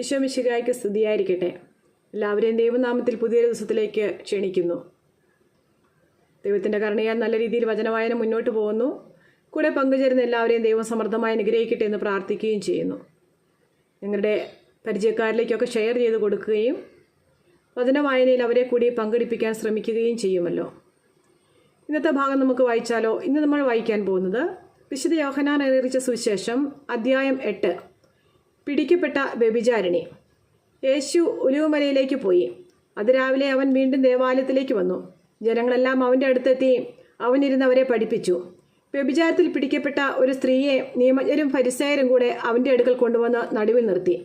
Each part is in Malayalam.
ഈശോ മിശിഹായ്ക്ക് സ്തുതിയായിരിക്കട്ടെ. എല്ലാവരെയും ദൈവനാമത്തിൽ പുതിയൊരു ദിവസത്തിലേക്ക് ക്ഷണിക്കുന്നു. ദൈവത്തിൻ്റെ കരുണയാൽ നല്ല രീതിയിൽ വചനവായന മുന്നോട്ട് പോകുന്നു. കൂടെ പങ്കുചേരുന്ന എല്ലാവരെയും ദൈവം സമൃദ്ധമായി അനുഗ്രഹിക്കട്ടെ എന്ന് പ്രാർത്ഥിക്കുകയും ചെയ്യുന്നു. നിങ്ങളുടെ പരിചയക്കാരിലേക്കൊക്കെ ഷെയർ ചെയ്ത് കൊടുക്കുകയും വചനവായനയിൽ അവരെ കൂടി പങ്കെടുപ്പിക്കാൻ ശ്രമിക്കുകയും ചെയ്യുമല്ലോ. ഇന്നത്തെ ഭാഗം നമുക്ക് വായിച്ചാലോ? ഇന്ന് നമ്മൾ വായിക്കാൻ പോകുന്നത് വിശുദ്ധ യോഹന്നാൻ അറിയിച്ച സുവിശേഷം അധ്യായം 8. പിടിക്കപ്പെട്ട വ്യഭിചാരിണി. യേശു ഒലിവുമലയിലേക്ക് പോയി. അതിരാവിലെ അവൻ വീണ്ടും ദേവാലയത്തിലേക്ക് വന്നു. ജനങ്ങളെല്ലാം അവൻ്റെ അടുത്തെത്തി അവനിരുന്നവരെ പഠിപ്പിച്ചു. വ്യഭിചാരത്തിൽ പിടിക്കപ്പെട്ട ഒരു സ്ത്രീയെ നിയമജ്ഞരും ഫരിസേയരും കൂടെ അവൻ്റെ അടുക്കൽ കൊണ്ടുവന്ന് നടുവിൽ നിർത്തി.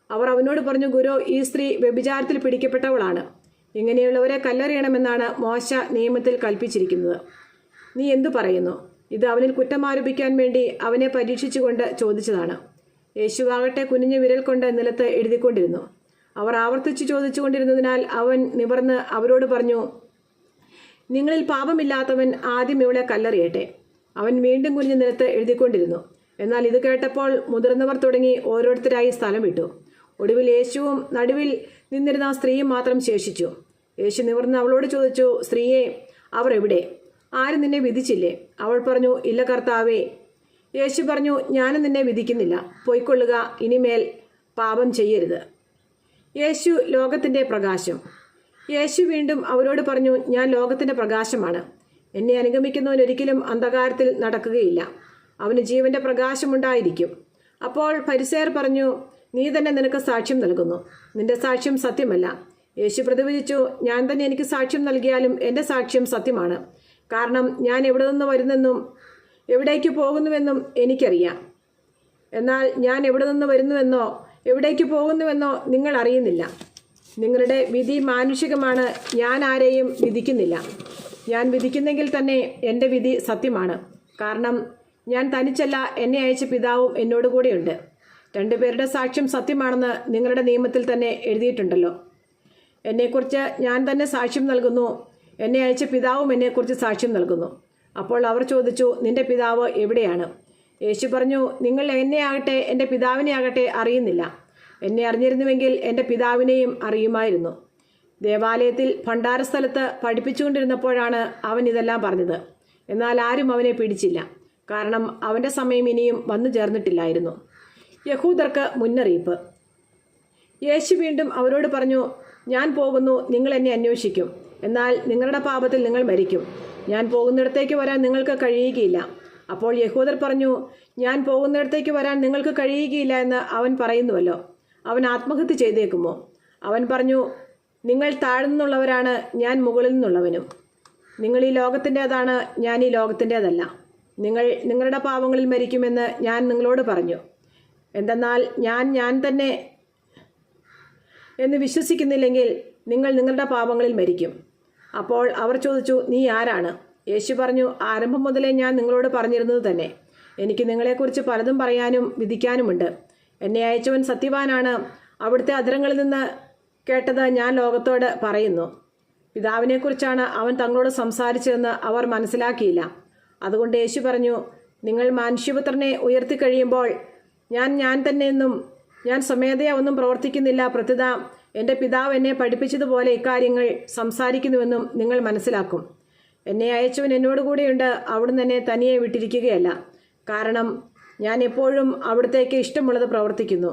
അവർ അവനോട് പറഞ്ഞു, ഗുരു, ഈ സ്ത്രീ വ്യഭിചാരത്തിൽ പിടിക്കപ്പെട്ടവളാണ്. ഇങ്ങനെയുള്ളവരെ കല്ലെറിയണമെന്നാണ് മോശ നിയമത്തിൽ കൽപ്പിച്ചിരിക്കുന്നത്. നീ എന്തു പറയുന്നു? ഇത് അവനിൽ കുറ്റമാരോപിക്കാൻ വേണ്ടി അവനെ പരീക്ഷിച്ചുകൊണ്ട് ചോദിച്ചതാണ്. യേശുവാകട്ടെ കുനിഞ്ഞ വിരൽ കൊണ്ട് നിലത്ത് എഴുതിക്കൊണ്ടിരുന്നു. അവർ ആവർത്തിച്ച് ചോദിച്ചുകൊണ്ടിരുന്നതിനാൽ അവൻ നിവർന്ന് അവരോട് പറഞ്ഞു, നിങ്ങളിൽ പാപമില്ലാത്തവൻ ആദ്യം ഇവളെ കല്ലെറിയട്ടെ. അവൻ വീണ്ടും കുനിഞ്ഞ് നിലത്ത് എഴുതിക്കൊണ്ടിരുന്നു. എന്നാൽ ഇത് കേട്ടപ്പോൾ മുതിർന്നവർ തുടങ്ങി ഓരോരുത്തരായി സ്ഥലം വിട്ടു. ഒടുവിൽ യേശുവും നടുവിൽ നിന്നിരുന്ന സ്ത്രീയും മാത്രം ശേഷിച്ചു. യേശു നിവർന്ന് അവളോട് ചോദിച്ചു, സ്ത്രീയെ, അവർ എവിടെ? ആരും നിന്നെ വിധിച്ചില്ലേ? അവൾ പറഞ്ഞു, ഇല്ല കർത്താവേ. യേശു പറഞ്ഞു, ഞാനും നിന്നെ വിധിക്കുന്നില്ല. പോയിക്കൊള്ളുക, ഇനിമേൽ പാപം ചെയ്യരുത്. യേശു ലോകത്തിൻ്റെ പ്രകാശം. യേശു വീണ്ടും അവരോട് പറഞ്ഞു, ഞാൻ ലോകത്തിൻ്റെ പ്രകാശമാണ്. എന്നെ അനുഗമിക്കുന്നവൻ ഒരിക്കലും അന്ധകാരത്തിൽ നടക്കുകയില്ല. അവന് ജീവന്റെ പ്രകാശമുണ്ടായിരിക്കും. അപ്പോൾ ഫരിസേയർ പറഞ്ഞു, നീ തന്നെ നിനക്ക് സാക്ഷ്യം നൽകുന്നു. നിന്റെ സാക്ഷ്യം സത്യമല്ല. യേശു പ്രതിവചിച്ചു, ഞാൻ തന്നെ എനിക്ക് സാക്ഷ്യം നൽകിയാലും എൻ്റെ സാക്ഷ്യം സത്യമാണ്. കാരണം ഞാൻ എവിടെ നിന്ന് വരുന്നെന്നും എവിടേക്ക് പോകുന്നുവെന്നും എനിക്കറിയാം. എന്നാൽ ഞാൻ എവിടെ നിന്ന് വരുന്നുവെന്നോ എവിടേക്ക് പോകുന്നുവെന്നോ നിങ്ങൾ അറിയുന്നില്ല. നിങ്ങളുടെ വിധി മാനുഷികമാണ്. ഞാൻ ആരെയും വിധിക്കുന്നില്ല. ഞാൻ വിധിക്കുന്നെങ്കിൽ തന്നെ എൻ്റെ വിധി സത്യമാണ്. കാരണം ഞാൻ തനിച്ചല്ല, എന്നെ അയച്ച പിതാവും എന്നോട് കൂടെയുണ്ട്. രണ്ടുപേരുടെ സാക്ഷ്യം സത്യമാണെന്ന് നിങ്ങളുടെ നിയമത്തിൽ തന്നെ എഴുതിയിട്ടുണ്ടല്ലോ. എന്നെക്കുറിച്ച് ഞാൻ തന്നെ സാക്ഷ്യം നൽകുന്നു. എന്നെ അയച്ച പിതാവും എന്നെക്കുറിച്ച് സാക്ഷ്യം നൽകുന്നു. അപ്പോൾ അവർ ചോദിച്ചു, നിന്റെ പിതാവ് എവിടെയാണ്? യേശു പറഞ്ഞു, നിങ്ങൾ എന്നെ ആകട്ടെ എൻ്റെ പിതാവിനെ ആകട്ടെ അറിയുന്നില്ല. എന്നെ അറിഞ്ഞിരുന്നുവെങ്കിൽ എൻ്റെ പിതാവിനെയും അറിയുമായിരുന്നു. ദേവാലയത്തിൽ ഭണ്ഡാരസ്ഥലത്ത് പഠിപ്പിച്ചുകൊണ്ടിരുന്നപ്പോഴാണ് അവൻ ഇതെല്ലാം പറഞ്ഞത്. എന്നാൽ ആരും അവനെ പിടിച്ചില്ല. കാരണം അവൻ്റെ സമയം ഇനിയും വന്നു ചേർന്നിട്ടില്ലായിരുന്നു. യഹൂദർക്ക് മുന്നറിയിപ്പ്. യേശു വീണ്ടും അവരോട് പറഞ്ഞു, ഞാൻ പോകുന്നു, നിങ്ങൾ എന്നെ അന്വേഷിക്കും. എന്നാൽ നിങ്ങളുടെ പാപത്തിൽ നിങ്ങൾ മരിക്കും. ഞാൻ പോകുന്നിടത്തേക്ക് വരാൻ നിങ്ങൾക്ക് കഴിയുകയില്ല. അപ്പോൾ യഹൂദർ പറഞ്ഞു, ഞാൻ പോകുന്നിടത്തേക്ക് വരാൻ നിങ്ങൾക്ക് കഴിയുകയില്ല എന്ന് അവൻ പറയുന്നുവല്ലോ. അവൻ ആത്മഹത്യ ചെയ്തേക്കുമോ? അവൻ പറഞ്ഞു, നിങ്ങൾ താഴ്ന്നുള്ളവരാണ്, ഞാൻ മുകളിൽ നിന്നുള്ളവനും. നിങ്ങൾ ഈ ലോകത്തിൻ്റേതാണ്, ഞാൻ ഈ ലോകത്തിൻ്റേതല്ല. നിങ്ങൾ നിങ്ങളുടെ പാപങ്ങളിൽ മരിക്കുമെന്ന് ഞാൻ നിങ്ങളോട് പറഞ്ഞു. എന്തെന്നാൽ ഞാൻ തന്നെ എന്ന് വിശ്വസിക്കുന്നില്ലെങ്കിൽ നിങ്ങൾ നിങ്ങളുടെ പാപങ്ങളിൽ മരിക്കും. അപ്പോൾ അവർ ചോദിച്ചു, നീ ആരാണ്? യേശു പറഞ്ഞു, ആരംഭം മുതലേ ഞാൻ നിങ്ങളോട് പറഞ്ഞിരുന്നത് തന്നെ. എനിക്ക് നിങ്ങളെക്കുറിച്ച് പലതും പറയാനും വിധിക്കാനുമുണ്ട്. എന്നെ അയച്ചവൻ സത്യവാനാണ്. അവിടുത്തെ അധരങ്ങളിൽ നിന്ന് കേട്ടത് ഞാൻ ലോകത്തോട് പറയുന്നു. പിതാവിനെക്കുറിച്ചാണ് അവൻ തങ്ങളോട് സംസാരിച്ചതെന്ന് അവർ മനസ്സിലാക്കിയില്ല. അതുകൊണ്ട് യേശു പറഞ്ഞു, നിങ്ങൾ മനുഷ്യപുത്രനെ ഉയർത്തിക്കഴിയുമ്പോൾ ഞാൻ തന്നെയെന്നും ഞാൻ സ്വമേധയാ ഒന്നും പ്രവർത്തിക്കുന്നില്ല. പ്രത്യുത എൻ്റെ പിതാവ് എന്നെ പഠിപ്പിച്ചതുപോലെ ഇക്കാര്യങ്ങൾ സംസാരിക്കുന്നുവെന്നും നിങ്ങൾ മനസ്സിലാക്കും. എന്നെ അയച്ചവൻ എന്നോട് കൂടെയുണ്ട്. അവിടുന്ന് എന്നെ തനിയെ വിട്ടിരിക്കുകയല്ല. കാരണം ഞാൻ എപ്പോഴും അവിടത്തേക്ക് ഇഷ്ടമുള്ളത് പ്രവർത്തിക്കുന്നു.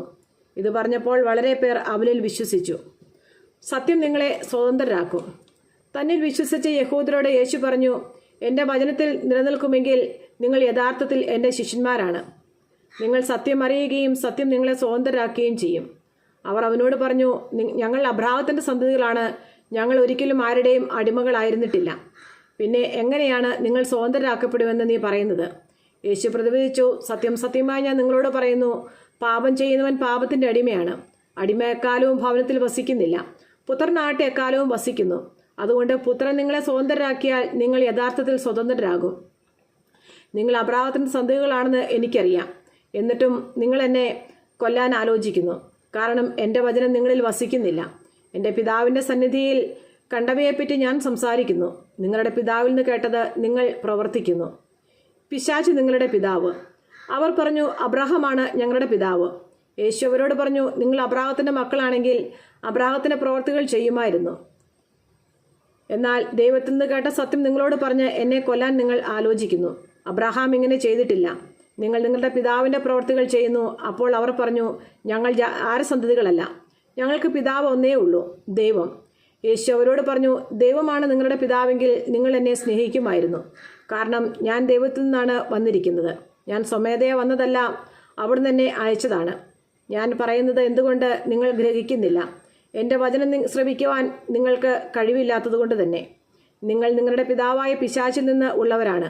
ഇത് പറഞ്ഞപ്പോൾ വളരെ പേർ അവനിൽ വിശ്വസിച്ചു. സത്യം നിങ്ങളെ സ്വതന്ത്രരാക്കും. തന്നിൽ വിശ്വസിച്ച യഹൂദരോട് യേശു പറഞ്ഞു, എൻ്റെ വചനത്തിൽ നിലനിൽക്കുമെങ്കിൽ നിങ്ങൾ യഥാർത്ഥത്തിൽ എൻ്റെ ശിഷ്യന്മാരാണ്. നിങ്ങൾ സത്യം അറിയുകയും സത്യം നിങ്ങളെ സ്വതന്ത്രരാക്കുകയും ചെയ്യും. അവർ അവനോട് പറഞ്ഞു, ഞങ്ങൾ അബ്രാഹത്തിൻ്റെ സന്തതികളാണ്. ഞങ്ങൾ ഒരിക്കലും ആരുടെയും അടിമകളായിരുന്നിട്ടില്ല. പിന്നെ എങ്ങനെയാണ് നിങ്ങൾ സ്വതന്ത്രരാക്കപ്പെടുമെന്ന് നീ പറയുന്നത്? യേശു പ്രതിവചിച്ചു, സത്യം സത്യമായി ഞാൻ നിങ്ങളോട് പറയുന്നു, പാപം ചെയ്യുന്നവൻ പാപത്തിൻ്റെ അടിമയാണ്. അടിമ എക്കാലവും ഭവനത്തിൽ വസിക്കുന്നില്ല, പുത്രനാട്ടെ എക്കാലവും വസിക്കുന്നു. അതുകൊണ്ട് പുത്രൻ നിങ്ങളെ സ്വതന്ത്രരാക്കിയാൽ നിങ്ങൾ യഥാർത്ഥത്തിൽ സ്വതന്ത്രരാകും. നിങ്ങൾ അബ്രാഹത്തിൻ്റെ സന്തതികളാണെന്ന് എനിക്കറിയാം. എന്നിട്ടും നിങ്ങൾ എന്നെ കൊല്ലാൻ ആലോചിക്കുന്നു. കാരണം എൻ്റെ വചനം നിങ്ങളിൽ വസിക്കുന്നില്ല. എൻ്റെ പിതാവിൻ്റെ സന്നിധിയിൽ കണ്ടവയെപ്പറ്റി ഞാൻ സംസാരിക്കുന്നു. നിങ്ങളുടെ പിതാവിൽ നിന്ന് കേട്ടത് നിങ്ങൾ പ്രവർത്തിക്കുന്നു. പിശാച് നിങ്ങളുടെ പിതാവ്. അവർ പറഞ്ഞു, അബ്രഹാമാണ് ഞങ്ങളുടെ പിതാവ്. യേശു അവരോട് പറഞ്ഞു, നിങ്ങൾ അബ്രാഹത്തിൻ്റെ മക്കളാണെങ്കിൽ അബ്രാഹത്തിൻ്റെ പ്രവർത്തികൾ ചെയ്യുമായിരുന്നു. എന്നാൽ ദൈവത്തിൽ നിന്ന് കേട്ട സത്യം നിങ്ങളോട് പറഞ്ഞ് എന്നെ കൊല്ലാൻ നിങ്ങൾ ആലോചിക്കുന്നു. അബ്രാഹാം ഇങ്ങനെ ചെയ്തിട്ടില്ല. നിങ്ങൾ നിങ്ങളുടെ പിതാവിൻ്റെ പ്രവർത്തികൾ ചെയ്യുന്നു. അപ്പോൾ അവർ പറഞ്ഞു, ഞങ്ങൾ ആരസന്തതികളല്ല, ഞങ്ങൾക്ക് പിതാവ് ഒന്നേ ഉള്ളൂ, ദൈവം. യേശു അവരോട് പറഞ്ഞു, ദൈവമാണ് നിങ്ങളുടെ പിതാവെങ്കിൽ നിങ്ങൾ എന്നെ സ്നേഹിക്കുമായിരുന്നു. കാരണം ഞാൻ ദൈവത്തിൽ നിന്നാണ് വന്നിരിക്കുന്നത്. ഞാൻ സ്വമേധയാ വന്നതല്ല, അവിടുന്ന് എന്നെ അയച്ചതാണ്. ഞാൻ പറയുന്നത് എന്തുകൊണ്ട് നിങ്ങൾ ഗ്രഹിക്കുന്നില്ല? എൻ്റെ വചനം ശ്രവിക്കുവാൻ നിങ്ങൾക്ക് കഴിവില്ലാത്തതുകൊണ്ട് തന്നെ. നിങ്ങൾ നിങ്ങളുടെ പിതാവായ പിശാചിൽ നിന്ന് ഉള്ളവരാണ്.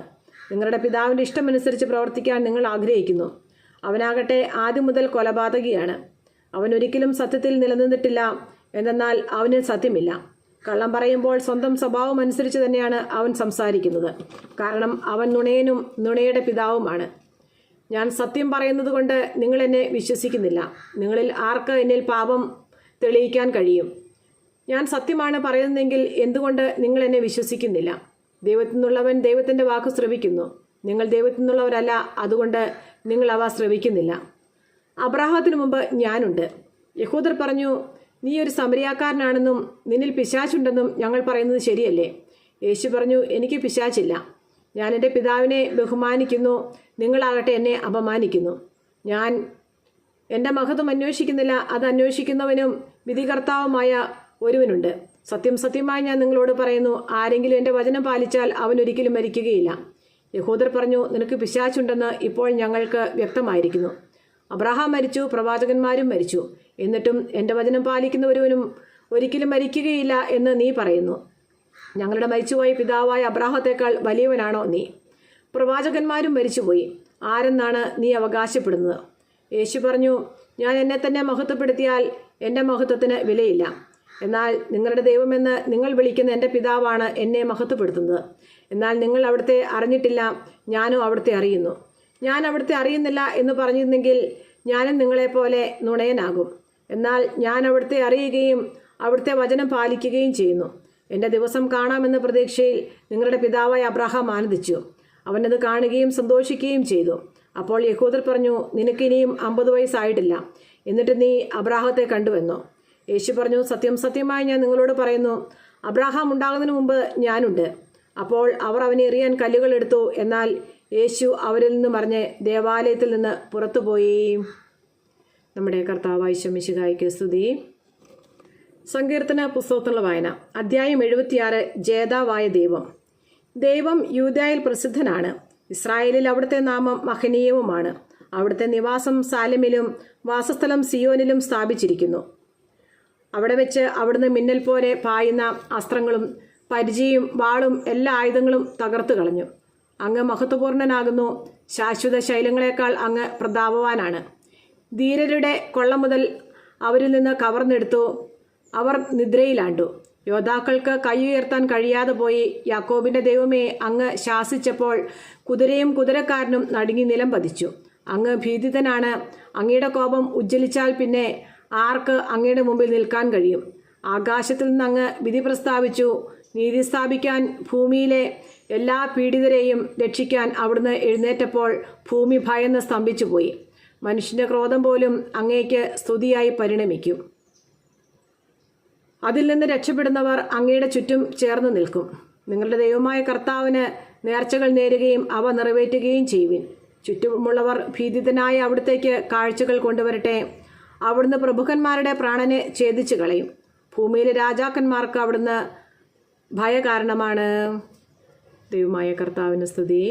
നിങ്ങളുടെ പിതാവിൻ്റെ ഇഷ്ടമനുസരിച്ച് പ്രവർത്തിക്കാൻ നിങ്ങൾ ആഗ്രഹിക്കുന്നു. അവനാകട്ടെ ആദ്യം മുതൽ കൊലപാതകിയാണ്. അവൻ ഒരിക്കലും സത്യത്തിൽ നിലനിന്നിട്ടില്ല, എന്തെന്നാൽ അവന് സത്യമില്ല. കള്ളം പറയുമ്പോൾ സ്വന്തം സ്വഭാവം അനുസരിച്ച് തന്നെയാണ് അവൻ സംസാരിക്കുന്നത്. കാരണം അവൻ നുണയനും നുണയുടെ പിതാവുമാണ്. ഞാൻ സത്യം പറയുന്നത് കൊണ്ട് നിങ്ങൾ എന്നെ വിശ്വസിക്കുന്നില്ല. നിങ്ങളിൽ ആർക്ക് എന്നിൽ പാപം തെളിയിക്കാൻ കഴിയും? ഞാൻ സത്യമാണ് പറയുന്നതെങ്കിൽ എന്തുകൊണ്ട് നിങ്ങൾ എന്നെ വിശ്വസിക്കുന്നില്ല? ദൈവത്തിൽ നിന്നുള്ളവൻ ദൈവത്തിൻ്റെ വാക്ക് ശ്രവിക്കുന്നു. നിങ്ങൾ ദൈവത്തിൽ നിന്നുള്ളവരല്ല, അതുകൊണ്ട് നിങ്ങൾ അവ ശ്രവിക്കുന്നില്ല. അബ്രാഹത്തിന് മുമ്പ് ഞാനുണ്ട്. യഹൂദർ പറഞ്ഞു, നീ ഒരു സമരിയാക്കാരനാണെന്നും നിന്നിൽ പിശാചുണ്ടെന്നും ഞങ്ങൾ പറയുന്നത് ശരിയല്ലേ? യേശു പറഞ്ഞു, എനിക്ക് പിശാചില്ല. ഞാൻ എൻ്റെ പിതാവിനെ ബഹുമാനിക്കുന്നു, നിങ്ങളാകട്ടെ എന്നെ അപമാനിക്കുന്നു. ഞാൻ എൻ്റെ മഹത്വം അന്വേഷിക്കുന്നില്ല, അത് അന്വേഷിക്കുന്നവനും വിധികർത്താവുമായ ഒരുവനുണ്ട്. സത്യം സത്യമായി ഞാൻ നിങ്ങളോട് പറയുന്നു, ആരെങ്കിലും എൻ്റെ വചനം പാലിച്ചാൽ അവൻ ഒരിക്കലും മരിക്കുകയില്ല. യഹൂദർ പറഞ്ഞു, നിനക്ക് പിശാചുണ്ടെന്ന് ഇപ്പോൾ ഞങ്ങൾക്ക് വ്യക്തമായിരിക്കുന്നു. അബ്രാഹാം മരിച്ചു, പ്രവാചകന്മാരും മരിച്ചു, എന്നിട്ടും എൻ്റെ വചനം പാലിക്കുന്ന ഒരുവനും ഒരിക്കലും മരിക്കുകയില്ല എന്ന് നീ പറയുന്നു. ഞങ്ങളുടെ മരിച്ചുപോയ പിതാവായ അബ്രാഹത്തേക്കാൾ വലിയവനാണോ നീ? പ്രവാചകന്മാരും മരിച്ചുപോയി, ആരെന്നാണ് നീ അവകാശപ്പെടുന്നത്? യേശു പറഞ്ഞു, ഞാൻ എന്നെ തന്നെ മഹത്വപ്പെടുത്തിയാൽ എൻ്റെ മഹത്വത്തിന് വിലയില്ല. എന്നാൽ നിങ്ങളുടെ ദൈവമെന്ന് നിങ്ങൾ വിളിക്കുന്ന എൻ്റെ പിതാവാണ് എന്നെ മഹത്വപ്പെടുത്തുന്നത്. എന്നാൽ നിങ്ങൾ അവിടുത്തെ അറിഞ്ഞിട്ടില്ല, ഞാനും അവിടുത്തെ അറിയുന്നു. ഞാൻ അവിടുത്തെ അറിയുന്നില്ല എന്ന് പറഞ്ഞിരുന്നെങ്കിൽ ഞാനും നിങ്ങളെപ്പോലെ നുണയനാകും. എന്നാൽ ഞാൻ അവിടുത്തെ അറിയുകയും അവിടുത്തെ വചനം പാലിക്കുകയും ചെയ്യുന്നു. എൻ്റെ ദിവസം കാണാമെന്ന പ്രതീക്ഷയിൽ നിങ്ങളുടെ പിതാവായ അബ്രാഹാം ആനന്ദിച്ചു. അവനത് കാണുകയും സന്തോഷിക്കുകയും ചെയ്തു. അപ്പോൾ യഹൂദർ പറഞ്ഞു, നിനക്കിനിയും 50 വയസ്സായിട്ടില്ല, എന്നിട്ട് നീ അബ്രാഹത്തെ കണ്ടുവെന്നോ? യേശു പറഞ്ഞു, സത്യം സത്യമായി ഞാൻ നിങ്ങളോട് പറയുന്നു, അബ്രാഹാം ഉണ്ടാകുന്നതിന് മുമ്പ് ഞാനുണ്ട്. അപ്പോൾ അവർ അവനെ എറിയാൻ കല്ലുകൾ എടുത്തു. എന്നാൽ യേശു അവരിൽ നിന്ന് മറിഞ്ഞ് ദേവാലയത്തിൽ നിന്ന് പുറത്തുപോയി. നമ്മുടെ കർത്താവായ മിശിഹായ്ക്ക് സ്തുതി. സങ്കീർത്തന പുസ്തകത്തിലുള്ള വായന, അധ്യായം 76. ജേതാവായ ദൈവം. ദൈവം യൂദായിൽ പ്രസിദ്ധനാണ്. ഇസ്രായേലിൽ അവിടുത്തെ നാമം മഹനീയവുമാണ്. അവിടുത്തെ നിവാസം സാലെമിലും വാസസ്ഥലം സിയോനിലും സ്ഥാപിച്ചിരിക്കുന്നു. അവിടെ വെച്ച് അവിടുന്ന് മിന്നൽ പോലെ പായുന്ന അസ്ത്രങ്ങളും പരിചയും വാളും എല്ലാ ആയുധങ്ങളും തകർത്തു കളഞ്ഞു. അങ്ങ് മഹത്വപൂർണനാകുന്നു. ശാശ്വത ശൈലങ്ങളെക്കാൾ അങ്ങ് പ്രതാപവാനാണ്. ധീരരുടെ കൊള്ള മുതൽ അവരിൽ നിന്ന് കവർന്നെടുത്തു. അവർ നിദ്രയിലാണ്ടു. യോദ്ധാക്കൾക്ക് കൈ ഉയർത്താൻ കഴിയാതെ പോയി. യാക്കോബിന്റെ ദൈവമേ, അങ്ങ് ശാസിച്ചപ്പോൾ കുതിരയും കുതിരക്കാരനും നടുങ്ങി നിലം പതിച്ചു. അങ്ങ് ഭീതിതനാണ്. അങ്ങയുടെ കോപം ഉജ്ജ്വലിച്ചാൽ പിന്നെ ആർക്ക് അങ്ങയുടെ മുമ്പിൽ നിൽക്കാൻ കഴിയും? ആകാശത്തിൽ നിന്ന് അങ്ങ് വിധി പ്രസ്താവിച്ചു. നീതി സ്ഥാപിക്കാൻ ഭൂമിയിലെ എല്ലാ പീഡിതരെയും രക്ഷിക്കാൻ അവിടുന്ന് എഴുന്നേറ്റപ്പോൾ ഭൂമി ഭയന്ന് സ്തംഭിച്ചു പോയി. മനുഷ്യന്റെ ക്രോധം പോലും അങ്ങേക്ക് സ്തുതിയായി പരിണമിക്കും. അതിൽ നിന്ന് രക്ഷപ്പെടുന്നവർ അങ്ങയുടെ ചുറ്റും ചേർന്ന് നിൽക്കും. നിങ്ങളുടെ ദൈവമായ കർത്താവിന് നേർച്ചകൾ നേരുകയും അവ നിറവേറ്റുകയും ചെയ്യുവിൻ. ചുറ്റുമുള്ളവർ ഭീതിതനായ അവിടത്തേക്ക് കാഴ്ചകൾ കൊണ്ടുവരട്ടെ. അവിടുന്ന് പ്രഭുക്കന്മാരുടെ പ്രാണനെ ഛേദിച്ചു കളയും. ഭൂമിയിലെ രാജാക്കന്മാർക്ക് അവിടുന്ന് ഭയകാരണമാണ്. ദൈവമായ കർത്താവിന് സ്തുതി.